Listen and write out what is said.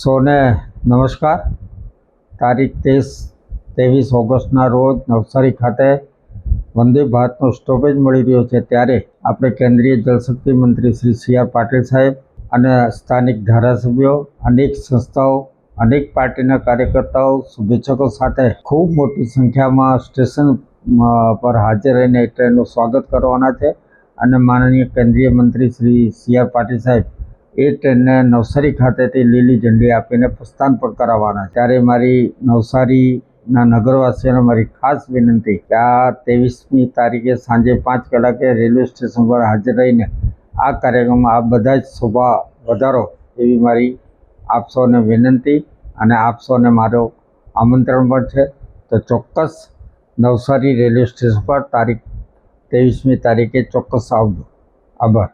સૌને નમસ્કાર। તારીખ 23 ઓગસ્ટના રોજ નવસારી ખાતે વંદે ભારતનો સ્ટોપેજ મળી રહ્યો છે, ત્યારે આપણે કેન્દ્રીય જળશક્તિ મંત્રી શ્રી સી.આર. પાટીલ સાહેબ અને સ્થાનિક ધારાસભ્યો, અનેક સંસ્થાઓ, અનેક પાર્ટીના કાર્યકર્તાઓ, શુભેચ્છકો સાથે ખૂબ મોટી સંખ્યામાં સ્ટેશન પર હાજર રહીને ટ્રેનનું સ્વાગત કરવાના છે અને માનનીય કેન્દ્રીય મંત્રી શ્રી સી.આર. પાટીલ સાહેબ એ ટ્રેનને નવસારી ખાતેથી લીલી ઝંડી આપીને પ્રસ્થાન પણ કરાવવાના। ત્યારે મારી નવસારીના નગરવાસીઓને મારી ખાસ વિનંતી કે આ 23મી તારીખે સાંજે 5 કલાકે રેલવે સ્ટેશન પર હાજર રહીને આ કાર્યક્રમમાં આ બધા જ શોભા વધારો એવી મારી આપ સૌને વિનંતી અને આપ સૌને મારો આમંત્રણ પણ છે। તો ચોક્કસ નવસારી રેલવે સ્ટેશન પર તારીખ 23મી તારીખે ચોક્કસ આવજો। આભાર।